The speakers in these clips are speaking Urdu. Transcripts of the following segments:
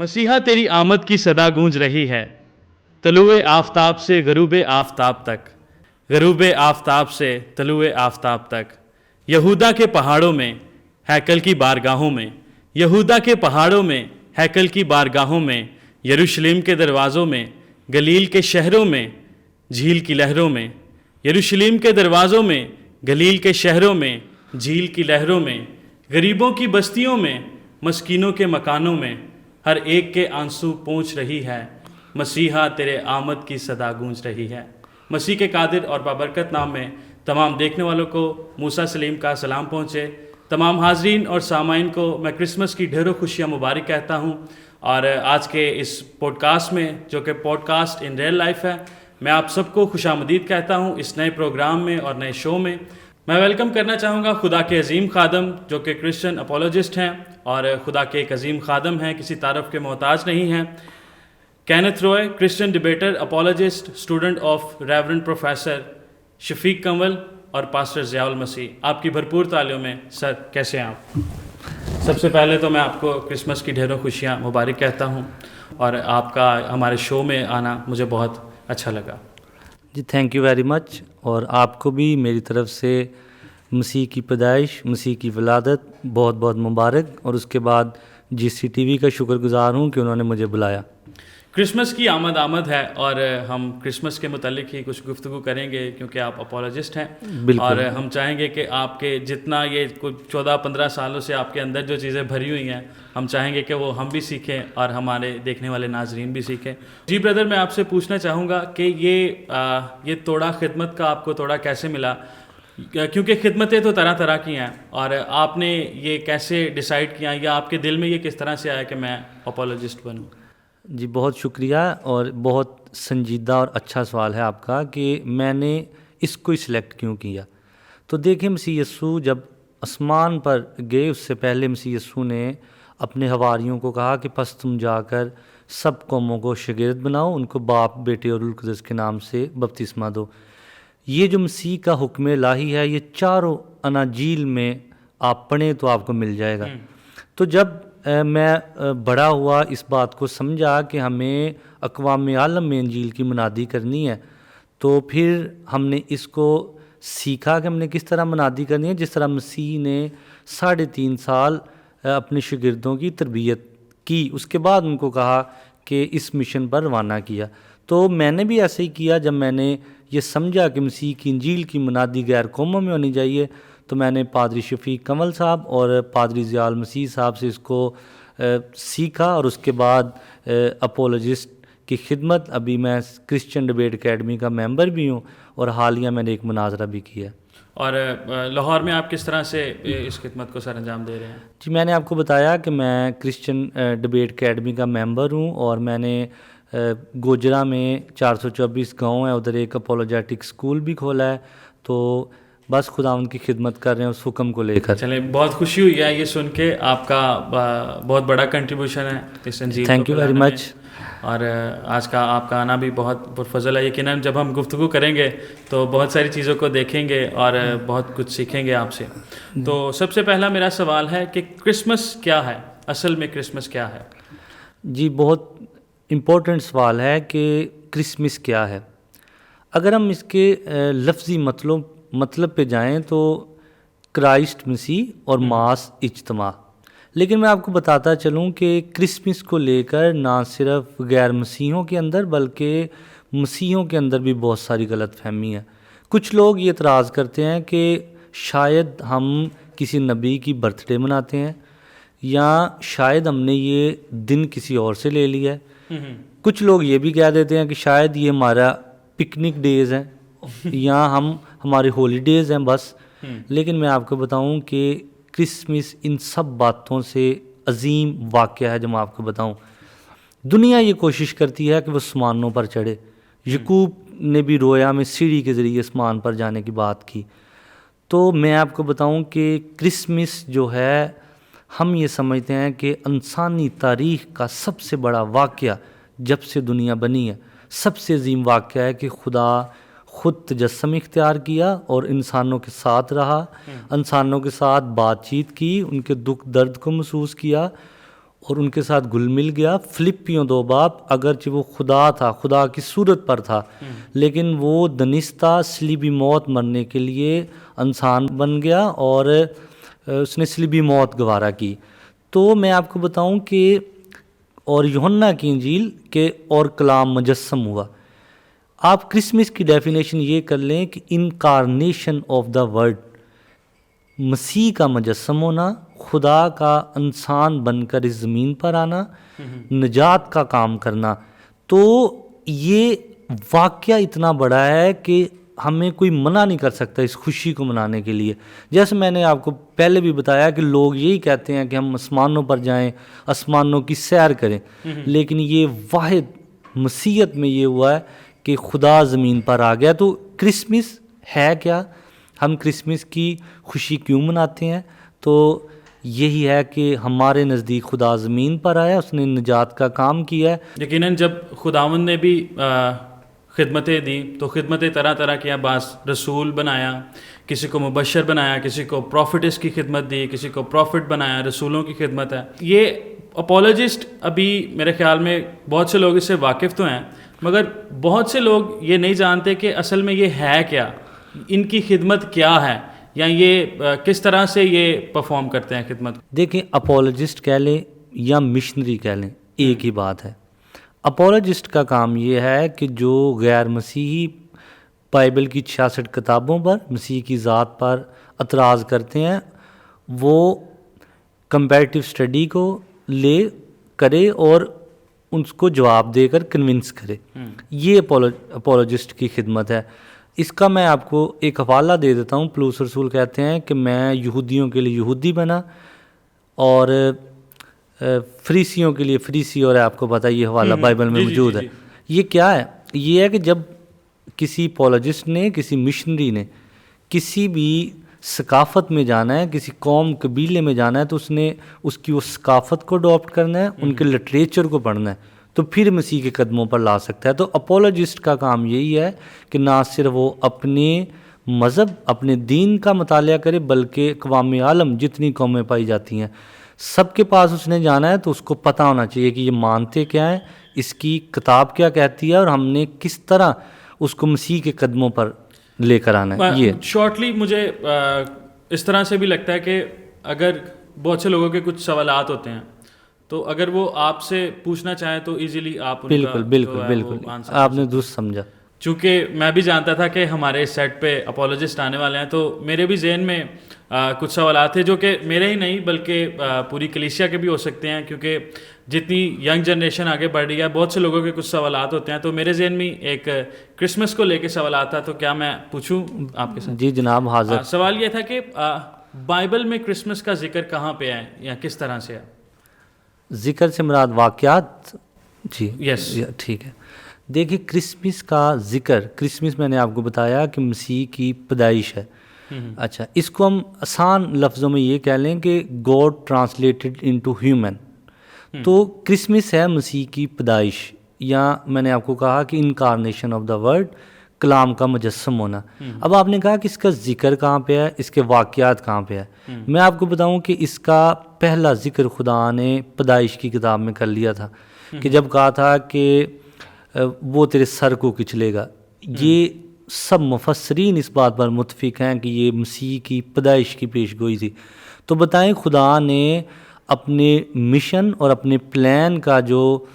مسیحا تیری آمد کی صدا گونج رہی ہے، طلوع آفتاب سے غروب آفتاب تک، غروب آفتاب سے طلوع آفتاب تک، یہودا کے پہاڑوں میں، ہیکل کی بارگاہوں میں، یہودا کے پہاڑوں میں، ہیکل کی بارگاہوں میں، یروشلم کے دروازوں میں، گلیل کے شہروں میں، جھیل کی لہروں میں، یروشلم کے دروازوں میں، گلیل کے شہروں میں، جھیل کی لہروں میں، غریبوں کی بستیوں میں، مسکینوں کے مکانوں میں، ہر ایک کے آنسو پونچھ رہی ہے، مسیحا تیرے آمد کی صدا گونج رہی ہے۔ مسیح کے قادر اور بابرکت نام میں تمام دیکھنے والوں کو موسیٰ سلیم کا سلام پہنچے۔ تمام حاضرین اور سامعین کو میں کرسمس کی ڈھیروں خوشیاں مبارک کہتا ہوں، اور آج کے اس پوڈ کاسٹ میں جو کہ podcast in real life ہے، میں آپ سب کو خوش آمدید کہتا ہوں اس نئے پروگرام میں اور نئے شو میں۔ میں ویلکم کرنا چاہوں گا خدا کے عظیم خادم جو کہ کرسچن اپولوجسٹ ہیں اور خدا کے ایک عظیم خادم ہیں، کسی تعارف کے محتاج نہیں ہیں، Kenneth Roy, Christian debater, apologist, student of reverend professor Shafiq Kanwal اور پاسٹر ضیاء المسیح۔ آپ کی بھرپور تعلیوں میں سر، کیسے ہیں آپ؟ سب سے پہلے تو میں آپ کو کرسمس کی ڈھیروں خوشیاں مبارک کہتا ہوں، اور آپ کا ہمارے شو میں آنا مجھے بہت اچھا لگا۔ جی تھینک یو ویری مچ، اور آپ کو بھی میری طرف سے مسیح کی پیدائش، مسیح کی ولادت بہت بہت مبارک، اور اس کے بعد جی سی ٹی وی کا شکر گزار ہوں کہ انہوں نے مجھے بلایا۔ کرسمس کی آمد ہے، اور ہم کرسمس کے متعلق ہی کچھ گفتگو کریں گے کیونکہ آپ اپولوجسٹ ہیں، اور ہم چاہیں گے کہ آپ کے جتنا یہ کچھ 14-15 سالوں سے آپ کے اندر جو چیزیں بھری ہوئی ہیں، ہم چاہیں گے کہ وہ ہم بھی سیکھیں اور ہمارے دیکھنے والے ناظرین بھی سیکھیں۔ جی بردر، میں آپ سے پوچھنا چاہوں گا کہ یہ توڑا خدمت کا آپ کو توڑا کیسے ملا؟ کیونکہ خدمتیں تو طرح طرح کی ہیں، اور آپ نے یہ کیسے ڈیسائیڈ کیا، یا آپ کے دل میں یہ کس طرح سے آیا کہ میں اپولوجسٹ بنوں؟ جی بہت شکریہ، اور بہت سنجیدہ اور اچھا سوال ہے آپ کا کہ میں نے اس کو سلیکٹ کیوں کیا۔ تو دیکھیں، مسیح یسوع جب آسمان پر گئے اس سے پہلے مسیح یسوع نے اپنے حواریوں کو کہا کہ پس تم جا کر سب قوموں کو شاگرد بناؤ، ان کو باپ، بیٹے اور روح القدس کے نام سے بپتسمہ دو۔ یہ جو مسیح کا حکم الہی ہے، یہ چاروں اناجیل میں آپ پڑھیں تو آپ کو مل جائے گا۔ تو جب میں بڑا ہوا، اس بات کو سمجھا کہ ہمیں اقوام عالم میں انجیل کی منادی کرنی ہے، تو پھر ہم نے اس کو سیکھا کہ ہم نے کس طرح منادی کرنی ہے، جس طرح مسیح نے 3.5 سال اپنے شاگردوں کی تربیت کی، اس کے بعد ان کو کہا کہ اس مشن پر روانہ کیا۔ تو میں نے بھی ایسے ہی کیا۔ جب میں نے یہ سمجھا کہ مسیح کی انجیل کی منادی غیر قوموں میں ہونی چاہیے، تو میں نے پادری شفیق کنول صاحب اور پادری ضیاء المسیح صاحب سے اس کو سیکھا، اور اس کے بعد اپولوجسٹ کی خدمت، ابھی میں کرسچن ڈبیٹ اکیڈمی کا ممبر بھی ہوں، اور حالیہ میں نے ایک مناظرہ بھی کیا۔ اور لاہور میں آپ کس طرح سے اس خدمت کو سر انجام دے رہے ہیں؟ جی میں نے آپ کو بتایا کہ میں کرسچن ڈبیٹ اکیڈمی کا ممبر ہوں، اور میں نے گوجرا میں 424 گاؤں ہے، ادھر ایک اپولوجیٹک اسکول بھی کھولا ہے، تو بس خدا ان کی خدمت کر رہے ہیں اس حکم کو لے کر۔ چلیں، بہت خوشی ہوئی ہے یہ سن کے، آپ کا بہت بڑا کنٹریبیوشن ہے اس انجیل کو تھینک یو ویری مچ۔ اور آج کا آپ کا آنا بھی بہت پرفضل ہے۔ یقیناً جب ہم گفتگو کریں گے تو بہت ساری چیزوں کو دیکھیں گے اور بہت کچھ سیکھیں گے آپ سے۔ تو سب سے پہلا میرا سوال ہے کہ کرسمس کیا ہے؟ اصل میں کرسمس کیا ہے؟ جی بہت امپورٹنٹ سوال ہے کہ کرسمس کیا ہے۔ اگر ہم اس کے لفظی مطلب پہ جائیں تو کرائسٹ مسیح اور ماس اجتماع، لیکن میں آپ کو بتاتا چلوں کہ کرسمس کو لے کر نہ صرف غیر مسیحوں کے اندر بلکہ مسیحوں کے اندر بھی بہت ساری غلط فہمی ہے۔ کچھ لوگ یہ اعتراض کرتے ہیں کہ شاید ہم کسی نبی کی برتھ ڈے مناتے ہیں، یا شاید ہم نے یہ دن کسی اور سے لے لیا ہے۔ کچھ لوگ یہ بھی کہہ دیتے ہیں کہ شاید یہ ہمارا پکنک ڈیز ہیں، یا ہمارے ہولی ڈیز ہیں بس۔ لیکن میں آپ کو بتاؤں کہ کرسمس ان سب باتوں سے عظیم واقعہ ہے۔ جو میں آپ کو بتاؤں، دنیا یہ کوشش کرتی ہے کہ وہ آسمانوں پر چڑھے۔ یعقوب نے بھی رویا میں سیڑھی کے ذریعے آسمان پر جانے کی بات کی۔ تو میں آپ کو بتاؤں کہ کرسمس جو ہے، ہم یہ سمجھتے ہیں کہ انسانی تاریخ کا سب سے بڑا واقعہ جب سے دنیا بنی ہے، سب سے عظیم واقعہ ہے کہ خدا خود تجسم اختیار کیا اور انسانوں کے ساتھ رہا، انسانوں کے ساتھ بات چیت کی، ان کے دکھ درد کو محسوس کیا، اور ان کے ساتھ گل مل گیا. فلپیوں 2 باب اگرچہ وہ خدا تھا, خدا کی صورت پر تھا, لیکن وہ دنستہ صلیبی موت مرنے کے لیے انسان بن گیا اور اس نے صلیبی موت گوارا کی. تو میں آپ کو بتاؤں کہ اور یوحنا کی انجیل کے اور کلام مجسم ہوا. آپ کرسمس کی ڈیفینیشن یہ کر لیں کہ انکارنیشن آف دا ورڈ, مسیح کا مجسم ہونا, خدا کا انسان بن کر اس زمین پر آنا, نجات کا کام کرنا. تو یہ واقعہ اتنا بڑا ہے کہ ہمیں کوئی منع نہیں کر سکتا اس خوشی کو منانے کے لیے. جیسے میں نے آپ کو پہلے بھی بتایا کہ لوگ یہی کہتے ہیں کہ ہم آسمانوں پر جائیں, آسمانوں کی سیر کریں, لیکن یہ واحد مسیحیت میں یہ ہوا ہے کہ خدا زمین پر آ گیا. تو کرسمس ہے کیا, ہم کرسمس کی خوشی کیوں مناتے ہیں؟ تو یہی ہے کہ ہمارے نزدیک خدا زمین پر آیا, اس نے نجات کا کام کیا ہے. یقیناً جب خداوند نے بھی خدمتیں دیں تو خدمتیں طرح طرح کی ہیں. بعض رسول بنایا, کسی کو مبشر بنایا, کسی کو پروفٹس کی خدمت دی, کسی کو پروفٹ بنایا, رسولوں کی خدمت ہے. یہ اپولوجسٹ ابھی میرے خیال میں بہت سے لوگ اس سے واقف تو ہیں, مگر بہت سے لوگ یہ نہیں جانتے کہ اصل میں یہ ہے کیا, ان کی خدمت کیا ہے, یا یہ کس طرح سے یہ پرفارم کرتے ہیں خدمت. دیکھیں, اپولوجسٹ کہہ لیں یا مشنری کہہ لیں, ایک ہی بات ہے. اپولوجسٹ کا کام یہ ہے کہ جو غیر مسیحی بائبل کی 66 کتابوں پر, مسیح کی ذات پر اعتراض کرتے ہیں, وہ کمپیریٹیو اسٹڈی کو لے کرے اور اس کو جواب دے کر کنونس کرے. یہ اپولوجسٹ کی خدمت ہے. اس کا میں آپ کو ایک حوالہ دے دیتا ہوں. پولس رسول کہتے ہیں کہ میں یہودیوں کے لیے یہودی بنا اور فریسیوں کے لیے فریسی, اور آپ کو پتہ یہ حوالہ بائبل میں موجود ہے. یہ کیا ہے؟ یہ ہے کہ جب کسی اپولوجسٹ نے, کسی مشنری نے کسی بھی ثقافت میں جانا ہے, کسی قوم قبیلے میں جانا ہے, تو اس نے اس کی وہ ثقافت کو اڈاپٹ کرنا ہے, ان کے لٹریچر کو پڑھنا ہے, تو پھر مسیح کے قدموں پر لا سکتا ہے. تو اپولوجسٹ کا کام یہی ہے کہ نہ صرف وہ اپنے مذہب, اپنے دین کا مطالعہ کرے, بلکہ اقوام عالم جتنی قومیں پائی جاتی ہیں سب کے پاس اس نے جانا ہے. تو اس کو پتہ ہونا چاہیے کہ یہ مانتے کیا ہیں, اس کی کتاب کیا کہتی ہے, اور ہم نے کس طرح اس کو مسیح کے قدموں پر لے کر آنا ہے. یہ شارٹلی مجھے اس طرح سے بھی لگتا ہے کہ اگر بہت سے لوگوں کے کچھ سوالات ہوتے ہیں تو اگر وہ آپ سے پوچھنا چاہیں تو ایزیلی آپ بالکل آپ نے درست سمجھا. چونکہ میں بھی جانتا تھا کہ ہمارے سیٹ پہ اپولوجسٹ آنے والے ہیں, تو میرے بھی ذہن میں کچھ سوالات تھے جو کہ میرے ہی نہیں بلکہ پوری کلیسیا کے بھی ہو سکتے ہیں, کیونکہ جتنی ینگ جنریشن آگے بڑھ رہی ہے بہت سے لوگوں کے کچھ سوالات ہوتے ہیں. تو میرے ذہن میں ایک کرسمس کو لے کے سوالات تھا, تو کیا میں پوچھوں آپ کے ساتھ؟ جی جناب, حاضر. سوال یہ تھا کہ بائبل میں کرسمس کا ذکر کہاں پہ ہے یا کس طرح سے ہے؟ ذکر سے مراد واقعات؟ جی یس, ٹھیک ہے. دیکھیں, کرسمس کا ذکر, کرسمس میں نے آپ کو بتایا کہ مسیح کی پیدائش ہے. اچھا, اس کو ہم آسان لفظوں میں یہ کہہ لیں کہ گاڈ ٹرانسلیٹڈ انٹو ہیومن. تو کرسمس ہے مسیح کی پیدائش, یا میں نے آپ کو کہا کہ انکارنیشن آف دا ورڈ, کلام کا مجسم ہونا. اب آپ نے کہا کہ اس کا ذکر کہاں پہ ہے, اس کے واقعات کہاں پہ ہے. میں آپ کو بتاؤں کہ اس کا پہلا ذکر خدا نے پیدائش کی کتاب میں کر لیا تھا, کہ جب کہا تھا کہ وہ تیرے سر کو کچلے گا. یہ سب مفسرین اس بات پر متفق ہیں کہ یہ مسیح کی پیدائش کی پیش گوئی تھی. تو بتائیں, خدا نے اپنے مشن اور اپنے پلان کا, جو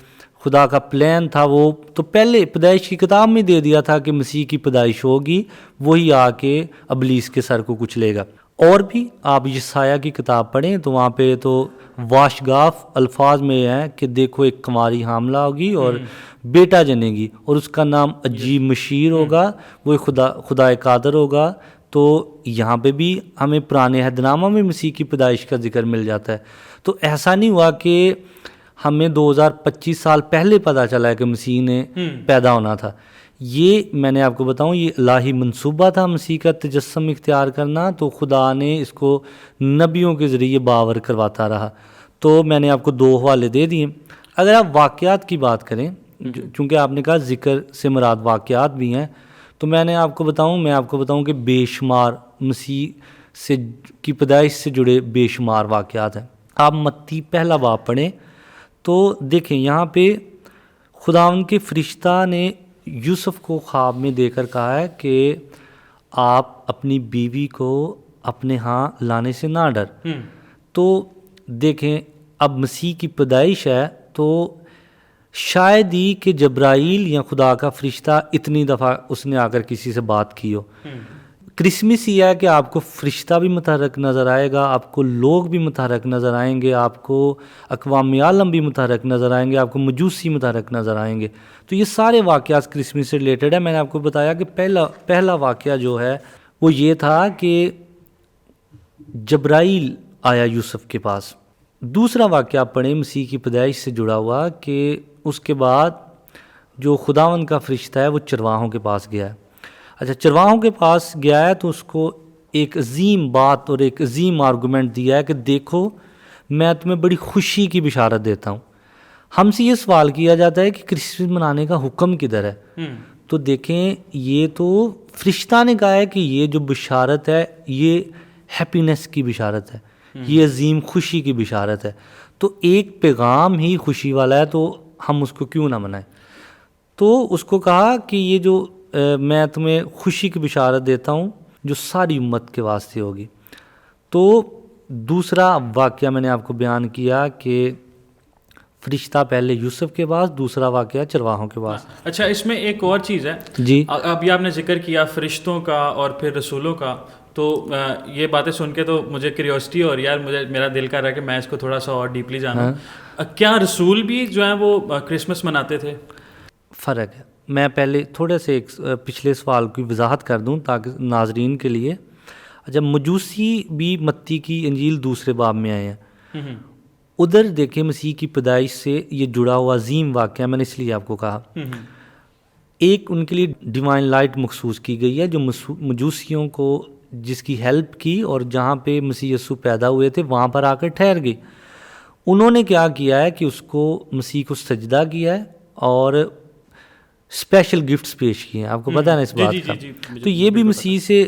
خدا کا پلان تھا وہ تو پہلے پیدائش کی کتاب میں دے دیا تھا کہ مسیح کی پیدائش ہوگی, وہی آ کے ابلیس کے سر کو کچلے گا. اور بھی آپ یسایہ کی کتاب پڑھیں تو وہاں پہ تو واشگاف الفاظ میں ہے کہ دیکھو ایک کنواری حاملہ ہوگی اور بیٹا جنے گی, اور اس کا نام عجیب مشیر ہوگا, وہ خدا قادر ہوگا. تو یہاں پہ بھی ہمیں پرانے عہد نامہ میں مسیح کی پیدائش کا ذکر مل جاتا ہے. تو ایسا نہیں ہوا کہ ہمیں 2025 سال پہلے پتہ چلا ہے کہ مسیح نے پیدا ہونا تھا. یہ میں نے آپ کو بتاؤں, یہ الہی منصوبہ تھا مسیح کا تجسم اختیار کرنا. تو خدا نے اس کو نبیوں کے ذریعے باور کرواتا رہا. تو میں نے آپ کو 2 حوالے دے دیے. اگر آپ واقعات کی بات کریں, چونکہ آپ نے کہا ذکر سے مراد واقعات بھی ہیں, تو میں آپ کو بتاؤں کہ بے شمار مسیح سے کی پیدائش سے جڑے بے شمار واقعات ہیں. آپ متی پہلا باب پڑھیں, تو دیکھیں یہاں پہ خداوند کے فرشتہ نے یوسف کو خواب میں دے کر کہا ہے کہ آپ اپنی بیوی کو اپنے ہاں لانے سے نہ ڈر. تو دیکھیں اب مسیح کی پیدائش ہے تو شاید ہی کہ جبرائیل یا خدا کا فرشتہ اتنی دفعہ اس نے آ کر کسی سے بات کی ہو. کرسمس یہ ہے کہ آپ کو فرشتہ بھی متحرک نظر آئے گا, آپ کو لوگ بھی متحرک نظر آئیں گے, آپ کو اقوام عالم بھی متحرک نظر آئیں گے, آپ کو مجوسی متحرک نظر آئیں گے. تو یہ سارے واقعات کرسمس سے ریلیٹڈ ہے. میں نے آپ کو بتایا کہ پہلا واقعہ جو ہے وہ یہ تھا کہ جبرائیل آیا یوسف کے پاس. دوسرا واقعہ آپ پڑھیں مسیح کی پیدائش سے جڑا ہوا کہ اس کے بعد جو خداوند کا فرشتہ ہے وہ چرواہوں کے پاس گیا ہے. اچھا چرواہوں کے پاس گیا ہے تو اس کو ایک عظیم بات اور ایک عظیم آرگومنٹ دیا ہے کہ دیکھو میں تمہیں بڑی خوشی کی بشارت دیتا ہوں. ہم سے یہ سوال کیا جاتا ہے کہ کرسمس منانے کا حکم کدھر ہے؟ تو دیکھیں یہ تو فرشتہ نے کہا ہے کہ یہ جو بشارت ہے یہ ہیپینس کی بشارت ہے, یہ عظیم خوشی کی بشارت ہے. تو ایک پیغام ہی خوشی والا ہے تو ہم اس کو کیوں نہ منائیں. تو اس کو کہا کہ یہ جو میں تمہیں خوشی کی بشارت دیتا ہوں جو ساری امت کے واسطے ہوگی. تو دوسرا واقعہ میں نے آپ کو بیان کیا کہ فرشتہ پہلے یوسف کے پاس, دوسرا واقعہ چرواہوں کے پاس. اچھا اس میں ایک اور چیز ہے جی, ابھی آپ نے ذکر کیا فرشتوں کا اور پھر رسولوں کا, تو یہ باتیں سن کے تو مجھے کیوریوسٹی اور یار میرا دل کر رہا ہے کہ میں اس کو تھوڑا سا اور ڈیپلی جانوں. کیا رسول بھی جو ہیں وہ کرسمس مناتے تھے؟ فرق ہے. میں پہلے تھوڑے سے ایک پچھلے سوال کی وضاحت کر دوں تاکہ ناظرین کے لیے. جب مجوسی بھی متی کی انجیل دوسرے باب میں آئے ہیں, ادھر دیکھیں مسیح کی پیدائش سے یہ جڑا ہوا عظیم واقعہ میں نے اس لیے آپ کو کہا. ایک ان کے لیے ڈیوائن لائٹ مخصوص کی گئی ہے جو مجوسیوں کو جس کی ہیلپ کی اور جہاں پہ مسیح یسوع پیدا ہوئے تھے وہاں پر آ کر ٹھہر گئی. انہوں نے کیا کیا ہے کہ اس کو مسیح کو سجدہ کیا ہے اور اسپیشل گفٹس پیش کیے ہیں. آپ کو پتہ ہے نا اس بات کا. تو یہ بھی مسیح سے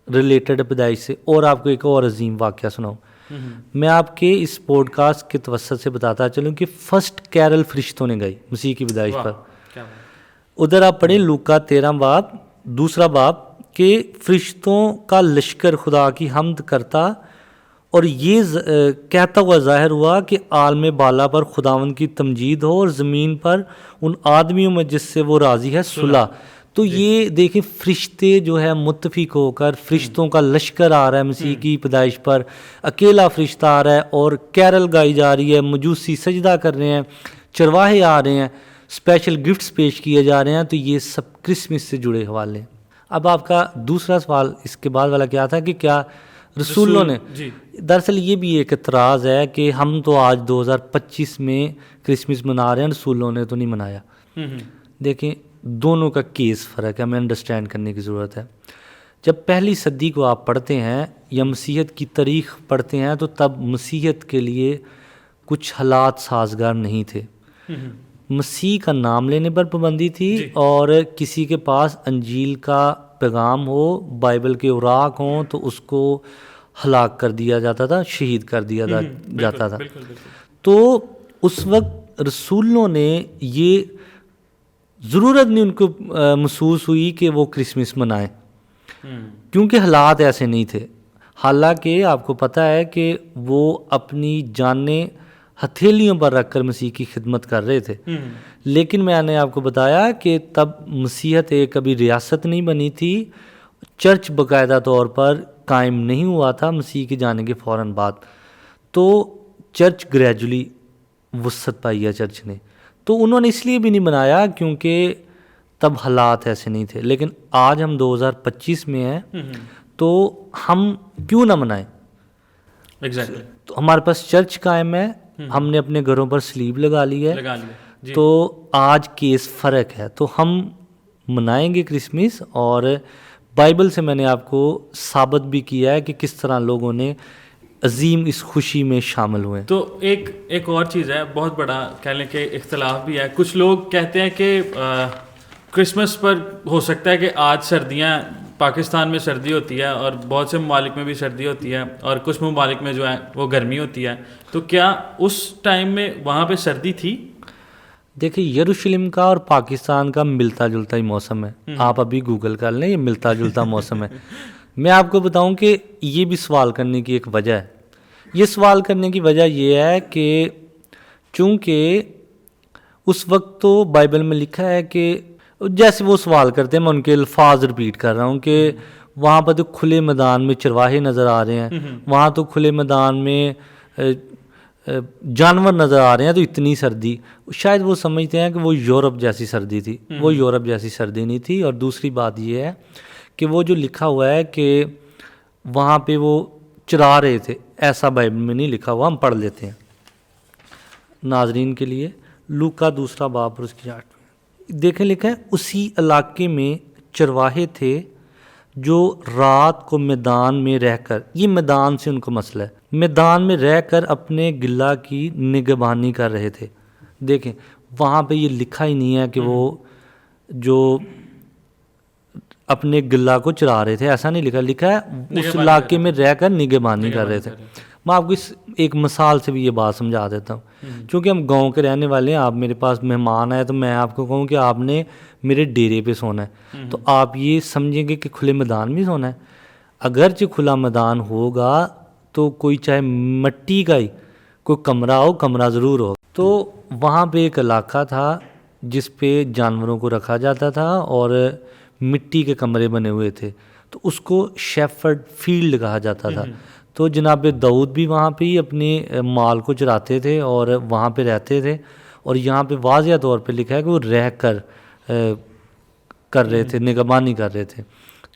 ریلیٹڈ ہے پیدائش سے. اور آپ کو ایک اور عظیم واقعہ سناؤں. میں آپ کے اس پوڈ کاسٹ کے توسط سے بتاتا چلوں کہ فرسٹ کیرل فرشتوں نے گئی مسیح کی پیدائش پر. ادھر آپ پڑھیں لوکا 13 باب 2 باب کہ فرشتوں کا لشکر خدا کی حمد کرتا اور یہ کہتا ہوا ظاہر ہوا کہ عالم بالا پر خداوند کی تمجید ہو اور زمین پر ان آدمیوں میں جس سے وہ راضی ہے صلح. تو یہ دیکھیں فرشتے جو ہے متفق ہو کر فرشتوں کا لشکر آ رہا ہے مسیح کی پیدائش پر, اکیلا فرشتہ آ رہا ہے اور کیرل گائی جا رہی ہے, مجوسی سجدہ کر رہے ہیں, چرواہے آ رہے ہیں, اسپیشل گفٹس پیش کیے جا رہے ہیں. تو یہ سب کرسمس سے جڑے حوالے ہیں. اب آپ کا دوسرا سوال اس کے بعد والا کیا تھا کہ کیا رسولوں نے؟ دراصل یہ بھی ایک اعتراض ہے کہ ہم تو آج 2025 میں کرسمس منا رہے ہیں, رسولوں نے تو نہیں منایا. دیکھیں دونوں کا کیس فرق ہے, ہمیں انڈرسٹینڈ کرنے کی ضرورت ہے. جب پہلی صدی کو آپ پڑھتے ہیں یا مسیحیت کی تاریخ پڑھتے ہیں تو تب مسیحیت کے لیے کچھ حالات سازگار نہیں تھے. مسیح کا نام لینے پر پابندی تھی اور کسی کے پاس انجیل کا پیغام ہو, بائبل کے اوراق ہوں تو اس کو ہلاک کر دیا جاتا تھا, شہید کر دیا جاتا تھا. تو اس وقت رسولوں نے یہ ضرورت نہیں ان کو محسوس ہوئی کہ وہ کرسمس منائیں کیونکہ حالات ایسے نہیں تھے. حالانکہ آپ کو پتہ ہے کہ وہ اپنی جانیں ہتھیلیوں پر رکھ کر مسیح کی خدمت کر رہے تھے. لیکن میں نے آپ کو بتایا کہ تب مسیحیت ایک کبھی ریاست نہیں بنی تھی, چرچ باقاعدہ طور پر قائم نہیں ہوا تھا مسیح کے جانے کے فوراً بعد. تو چرچ گریجولی وسعت پائی ہے چرچ نے. تو انہوں نے اس لیے بھی نہیں بنایا کیونکہ تب حالات ایسے نہیں تھے. لیکن آج ہم 2025 میں ہیں تو ہم کیوں نہ منائیں. تو ہمارے پاس چرچ قائم ہے, ہم نے اپنے گھروں پر سلیب لگا لی ہے. تو آج کیس فرق ہے تو ہم منائیں گے کرسمس. اور بائبل سے میں نے آپ کو ثابت بھی کیا ہے کہ کس طرح لوگوں نے عظیم اس خوشی میں شامل ہوئے. تو ایک اور چیز ہے, بہت بڑا کہہ لیں کہ اختلاف بھی ہے. کچھ لوگ کہتے ہیں کہ کرسمس پر ہو سکتا ہے کہ آج سردیاں پاکستان میں سردی ہوتی ہے اور بہت سے ممالک میں بھی سردی ہوتی ہے اور کچھ ممالک میں جو ہے وہ گرمی ہوتی ہے, تو کیا اس ٹائم میں وہاں پہ سردی تھی؟ دیکھیں یروشلم کا اور پاکستان کا ملتا جلتا ہی موسم ہے, آپ ابھی گوگل کر لیں, یہ ملتا جلتا موسم ہے. میں آپ کو بتاؤں کہ یہ بھی سوال کرنے کی ایک وجہ ہے. یہ سوال کرنے کی وجہ یہ ہے کہ چونکہ اس وقت تو بائبل میں لکھا ہے کہ جیسے وہ سوال کرتے ہیں, میں ان کے الفاظ رپیٹ کر رہا ہوں کہ وہاں پر تو کھلے میدان میں چرواہے نظر آ رہے ہیں, وہاں تو کھلے میدان میں جانور نظر آ رہے ہیں, تو اتنی سردی. شاید وہ سمجھتے ہیں کہ وہ یورپ جیسی سردی تھی. وہ یورپ جیسی سردی نہیں تھی. اور دوسری بات یہ ہے کہ وہ جو لکھا ہوا ہے کہ وہاں پہ وہ چرا رہے تھے, ایسا بائبل میں نہیں لکھا ہوا, ہم پڑھ لیتے ہیں ناظرین کے لیے. لوکا 2 باب اور اس کی 8 دیکھیں لکھا ہے, اسی علاقے میں چرواہے تھے جو رات کو میدان میں رہ کر, یہ میدان سے ان کو مسئلہ ہے, میدان میں رہ کر اپنے گلہ کی نگہبانی کر رہے تھے. دیکھیں وہاں پہ یہ لکھا ہی نہیں ہے کہ وہ جو اپنے گلہ کو چرا رہے تھے, ایسا نہیں لکھا. لکھا ہے اس علاقے میں رہ کر نگہبانی کر رہے تھے. میں آپ کو اس ایک مثال سے بھی یہ بات سمجھا دیتا ہوں. چونکہ ہم گاؤں کے رہنے والے ہیں, آپ میرے پاس مہمان آئے تو میں آپ کو کہوں کہ آپ نے میرے ڈیرے پہ سونا ہے, تو آپ یہ سمجھیں گے کہ کھلے میدان میں سونا ہے. اگرچہ کھلا میدان ہوگا تو کوئی چاہے مٹی کا ہی کوئی کمرہ ہو, کمرہ ضرور ہو. تو وہاں پہ ایک علاقہ تھا جس پہ جانوروں کو رکھا جاتا تھا اور مٹی کے کمرے بنے ہوئے تھے, تو اس کو شیفرڈ فیلڈ کہا جاتا تھا. تو جناب داؤد بھی وہاں پہ ہی اپنے مال کو چراتے تھے اور وہاں پہ رہتے تھے. اور یہاں پہ واضح طور پہ لکھا ہے کہ وہ رہ کر رہے تھے, نگہبانی کر رہے تھے.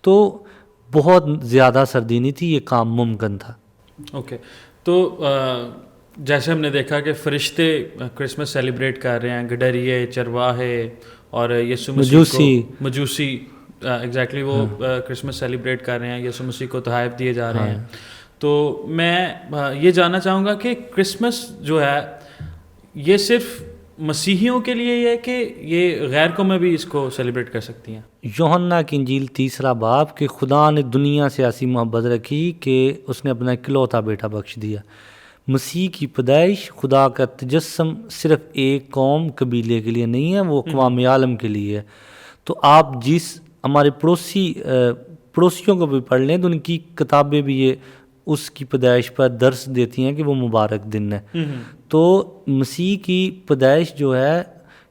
تو بہت زیادہ سردی نہیں تھی, یہ کام ممکن تھا. اوکے, تو جیسے ہم نے دیکھا کہ فرشتے کرسمس سیلیبریٹ کر رہے ہیں, گڈریے, چرواہے اور یسوع مجوسی ایگزیکٹلی وہ کرسمس سیلیبریٹ کر رہے ہیں, یسوع مسیح کو تحائف دیے جا رہے ہیں. تو میں یہ جاننا چاہوں گا کہ کرسمس جو ہے یہ صرف مسیحیوں کے لیے ہے کہ یہ غیر قومیں بھی اس کو سیلیبریٹ کر سکتی ہیں؟ یوحنا کی انجیل 3 باب کہ خدا نے دنیا سے ایسی محبت رکھی کہ اس نے اپنا اکلوتا بیٹا بخش دیا. مسیح کی پیدائش, خدا کا تجسم صرف ایک قوم قبیلے کے لیے نہیں ہے, وہ اقوام عالم کے لیے ہے. تو آپ جس ہمارے پڑوسیوں کو بھی پڑھ لیں تو ان کی کتابیں بھی یہ اس کی پیدائش پر درس دیتی ہیں کہ وہ مبارک دن ہے. تو مسیح کی پیدائش جو ہے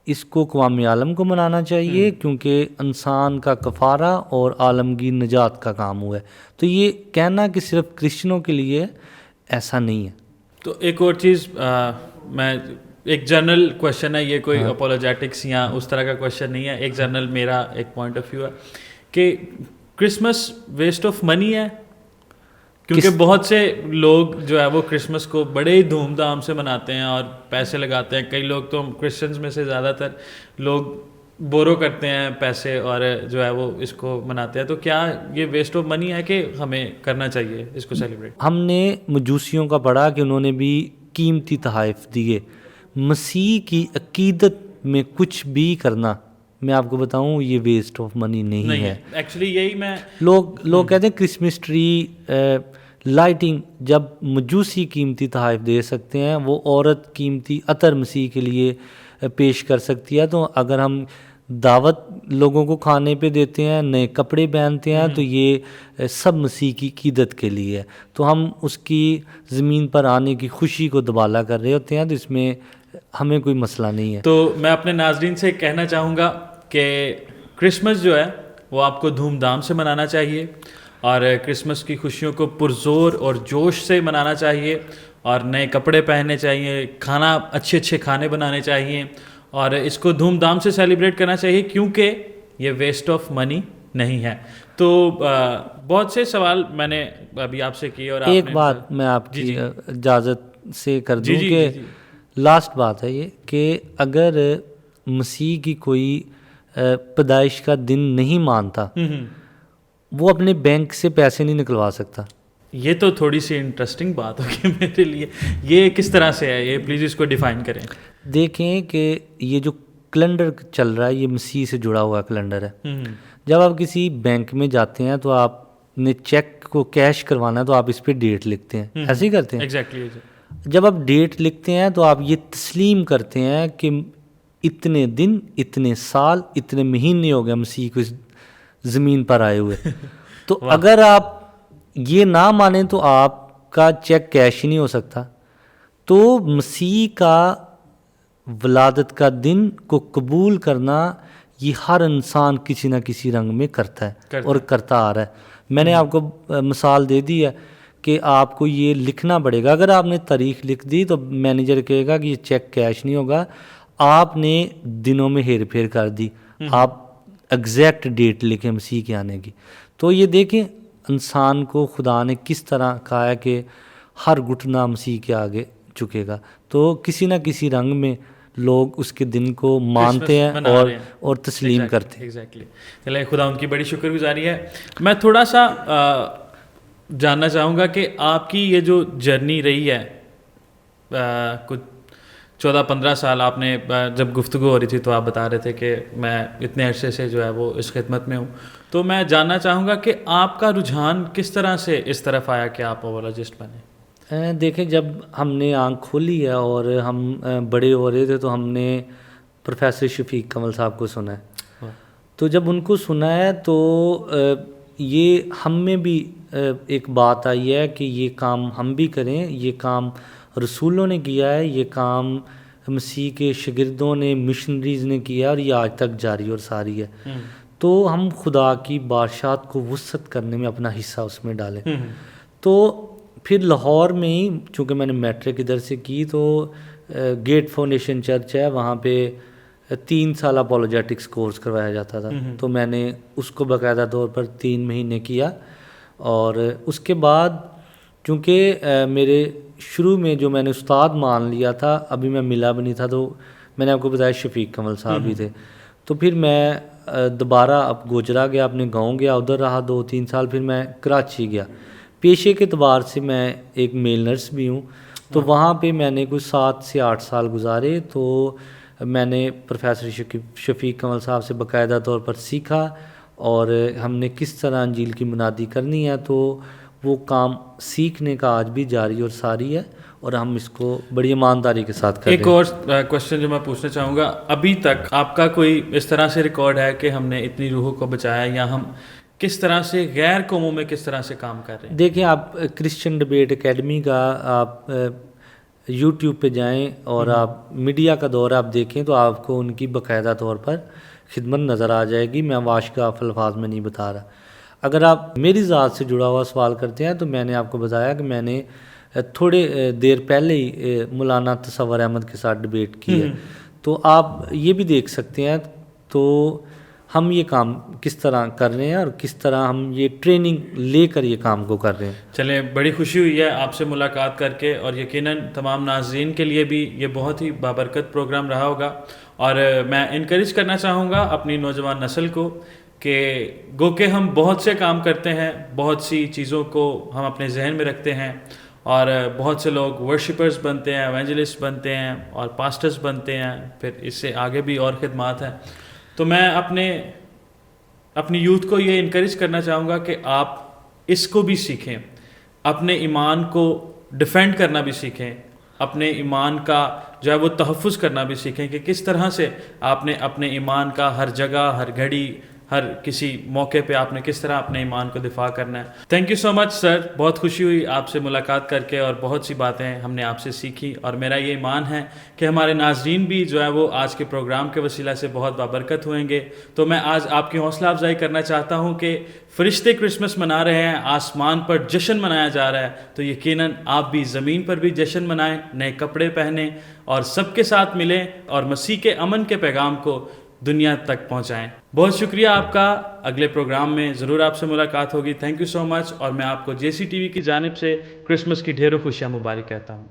اس کو اقوام عالم کو منانا چاہیے, کیونکہ انسان کا کفارہ اور عالمگیر نجات کا کام ہوا ہے. تو یہ کہنا کہ صرف کرسچنوں کے لیے ایسا نہیں ہے. تو ایک اور چیز, میں ایک جنرل کویشچن ہے, یہ کوئی اپولوجیٹکس یا اس طرح کا کویشچن نہیں ہے, ایک جنرل میرا ایک پوائنٹ آف ویو ہے کہ کرسمس ویسٹ آف منی ہے, کیونکہ بہت سے لوگ جو ہے وہ کرسمس کو بڑے ہی دھوم دھام سے مناتے ہیں اور پیسے لگاتے ہیں. کئی لوگ تو کرسچنز میں سے زیادہ تر لوگ بورو کرتے ہیں پیسے اور جو ہے وہ اس کو مناتے ہیں. تو کیا یہ ویسٹ آف منی ہے کہ ہمیں کرنا چاہیے اس کو سیلیبریٹ؟ ہم نے مجوسیوں کا پڑھا کہ انہوں نے بھی قیمتی تحائف دیے. مسیح کی عقیدت میں کچھ بھی کرنا, میں آپ کو بتاؤں, یہ ویسٹ آف منی نہیں ہے. ایکچولی یہی میں لوگ کہتے ہیں کرسمس ٹری لائٹنگ, جب مجوسی قیمتی تحائف دے سکتے ہیں, وہ عورت قیمتی عطر مسیح کے لیے پیش کر سکتی ہے. تو اگر ہم دعوت لوگوں کو کھانے پہ دیتے ہیں, نئے کپڑے پہنتے ہیں, تو یہ سب مسیح کی عقیدت کے لیے ہے. تو ہم اس کی زمین پر آنے کی خوشی کو دبالا کر رہے ہوتے ہیں, تو اس میں ہمیں کوئی مسئلہ نہیں ہے. تو میں اپنے ناظرین سے کہنا چاہوں گا کہ کرسمس جو ہے وہ آپ کو دھوم دھام سے منانا چاہیے اور کرسمس کی خوشیوں کو پرزور اور جوش سے منانا چاہیے اور نئے کپڑے پہننے چاہیے, کھانا اچھے کھانے بنانے چاہیے اور اس کو دھوم دھام سے سیلیبریٹ کرنا چاہیے, کیونکہ یہ ویسٹ آف منی نہیں ہے. تو بہت سے سوال میں نے ابھی آپ سے کیے اور ایک بات میں آپ کی اجازت سے کر دوں کہ لاسٹ بات ہے یہ کہ اگر مسیح کی کوئی پیدائش کا دن نہیں مانتا, وہ اپنے بینک سے پیسے نہیں نکلوا سکتا. یہ تو تھوڑی سی انٹرسٹنگ بات ہوگی میرے لیے, یہ کس طرح سے ہے, یہ پلیز اس کو ڈیفائن کریں. دیکھیں کہ یہ جو کیلنڈر چل رہا ہے یہ مسیح سے جڑا ہوا کیلنڈر ہے. جب آپ کسی بینک میں جاتے ہیں تو آپ نے چیک کو کیش کروانا ہے تو آپ اس پہ ڈیٹ لکھتے ہیں، ایسے ہی کرتے ہیں. ایگزیکٹلی. جب آپ ڈیٹ لکھتے ہیں تو آپ یہ تسلیم کرتے ہیں کہ اتنے دن، اتنے سال، اتنے مہینے ہو گئے مسیح کو اس زمین پر آئے ہوئے. تو اگر آپ یہ نہ مانیں تو آپ کا چیک کیش ہی نہیں ہو سکتا. تو مسیح کا ولادت کا دن کو قبول کرنا یہ ہر انسان کسی نہ کسی رنگ میں کرتا ہے اور کرتا آ رہا ہے. میں نے آپ کو مثال دے دی ہے کہ آپ کو یہ لکھنا پڑے گا. اگر آپ نے تاریخ لکھ دی تو مینیجر کہے گا کہ یہ چیک کیش نہیں ہوگا. آپ نے دنوں میں ہیر پھیر کر دی، آپ ایگزیکٹ ڈیٹ لکھیں مسیح کے آنے کی. تو یہ دیکھیں انسان کو خدا نے کس طرح کہا ہے کہ ہر گھٹنا مسیح کے آگے جھکے گا. تو کسی نہ کسی رنگ میں لوگ اس کے دن کو مانتے ہیں اور تسلیم کرتے ہیں. ایگزیکٹلی. چلے خدا ان کی بڑی شکر گزاری ہے. میں تھوڑا سا جاننا چاہوں گا کہ آپ کی یہ جو جرنی رہی ہے، کچھ 14-15 سال آپ نے، جب گفتگو ہو رہی تھی تو آپ بتا رہے تھے کہ میں اتنے عرصے سے جو ہے وہ اس خدمت میں ہوں. تو میں جاننا چاہوں گا کہ آپ کا رجحان کس طرح سے اس طرف آیا کہ آپ اوولوجسٹ بنے؟ دیکھیں جب ہم نے آنکھ کھولی ہے اور ہم بڑے ہو رہے تھے تو ہم نے پروفیسر شفیق کمل صاحب کو سنا ہے. تو جب ان کو سنا ہے تو یہ ہم میں بھی ایک بات آئی ہے کہ یہ کام ہم بھی کریں. یہ کام رسولوں نے کیا ہے، یہ کام مسیح کے شاگردوں نے، مشنریز نے کیا، اور یہ آج تک جاری اور ساری ہے. تو ہم خدا کی بادشاہت کو وسعت کرنے میں اپنا حصہ اس میں ڈالیں. تو پھر لاہور میں ہی، چونکہ میں نے میٹرک ادھر سے کی، تو گیٹ فاؤنڈیشن چرچ ہے، وہاں پہ 3 سال اپولوجیٹکس کورس کروایا جاتا تھا. تو میں نے اس کو باقاعدہ طور پر 3 مہینے کیا. اور اس کے بعد چونکہ میرے شروع میں جو میں نے استاد مان لیا تھا، ابھی میں ملا بھی نہیں تھا، تو میں نے آپ کو بتایا شفیق کمل صاحب ہی تھے. تو پھر میں دوبارہ اب گوجرا گیا، اپنے گاؤں گیا، ادھر رہا 2-3 سال. پھر میں کراچی گیا. پیشے کے اعتبار سے میں ایک میل نرس بھی ہوں. تو وہاں پہ میں نے کچھ 7 سے 8 سال گزارے. تو میں نے پروفیسر شفیق کمل صاحب سے باقاعدہ طور پر سیکھا، اور ہم نے کس طرح انجیل کی منادی کرنی ہے. تو وہ کام سیکھنے کا آج بھی جاری اور ساری ہے، اور ہم اس کو بڑی ایمانداری کے ساتھ کر رہے ہیں. ایک اور کوشچن جو میں پوچھنا چاہوں گا، ابھی تک آپ کا کوئی اس طرح سے ریکارڈ ہے کہ ہم نے اتنی روحوں کو بچایا، یا ہم کس طرح سے غیر قوموں میں کس طرح سے کام کر رہے ہیں؟ دیکھیں آپ کرسچن ڈبیٹ اکیڈمی کا آپ یوٹیوب پہ جائیں اور آپ میڈیا کا دور آپ دیکھیں تو آپ کو ان کی باقاعدہ طور پر خدمت نظر آ جائے گی. میں واشگاف الفاظ میں نہیں بتا رہا. اگر آپ میری ذات سے جڑا ہوا سوال کرتے ہیں تو میں نے آپ کو بتایا کہ میں نے تھوڑے دیر پہلے ہی مولانا تصور احمد کے ساتھ ڈبیٹ کی ہے. تو آپ یہ بھی دیکھ سکتے ہیں. تو ہم یہ کام کس طرح کر رہے ہیں اور کس طرح ہم یہ ٹریننگ لے کر یہ کام کو کر رہے ہیں. چلیں، بڑی خوشی ہوئی ہے آپ سے ملاقات کر کے، اور یقیناً تمام ناظرین کے لیے بھی یہ بہت ہی بابرکت پروگرام رہا ہوگا. اور میں انکریج کرنا چاہوں گا اپنی نوجوان نسل کو کہ گو کہ ہم بہت سے کام کرتے ہیں، بہت سی چیزوں کو ہم اپنے ذہن میں رکھتے ہیں، اور بہت سے لوگ ورشپرز بنتے ہیں، ایونجلسٹ بنتے ہیں، اور پاسٹرز بنتے ہیں، پھر اس سے آگے بھی اور خدمات ہیں. تو میں اپنی یوتھ کو یہ انکریج کرنا چاہوں گا کہ آپ اس کو بھی سیکھیں، اپنے ایمان کو ڈیفینڈ کرنا بھی سیکھیں، اپنے ایمان کا جو ہے وہ تحفظ کرنا بھی سیکھیں کہ کس طرح سے آپ نے اپنے ایمان کا ہر جگہ، ہر گھڑی، ہر کسی موقع پہ آپ نے کس طرح اپنے ایمان کو دفاع کرنا ہے. تھینک یو سو مچ سر، بہت خوشی ہوئی آپ سے ملاقات کر کے، اور بہت سی باتیں ہم نے آپ سے سیکھی. اور میرا یہ ایمان ہے کہ ہمارے ناظرین بھی جو ہے وہ آج کے پروگرام کے وسیلہ سے بہت بابرکت ہوئیں گے. تو میں آج آپ کی حوصلہ افزائی کرنا چاہتا ہوں کہ فرشتے کرسمس منا رہے ہیں، آسمان پر جشن منایا جا رہا ہے، تو یقیناً آپ بھی زمین پر بھی جشن منائیں، نئے کپڑے پہنیں، اور سب کے ساتھ ملیں، اور مسیح کے امن کے پیغام کو دنیا تک پہنچائیں. بہت شکریہ آپ کا. اگلے پروگرام میں ضرور آپ سے ملاقات ہوگی. تھینک یو سو مچ. اور میں آپ کو JC TV کی جانب سے کرسمس کی ڈھیروں خوشیاں مبارک کہتا ہوں.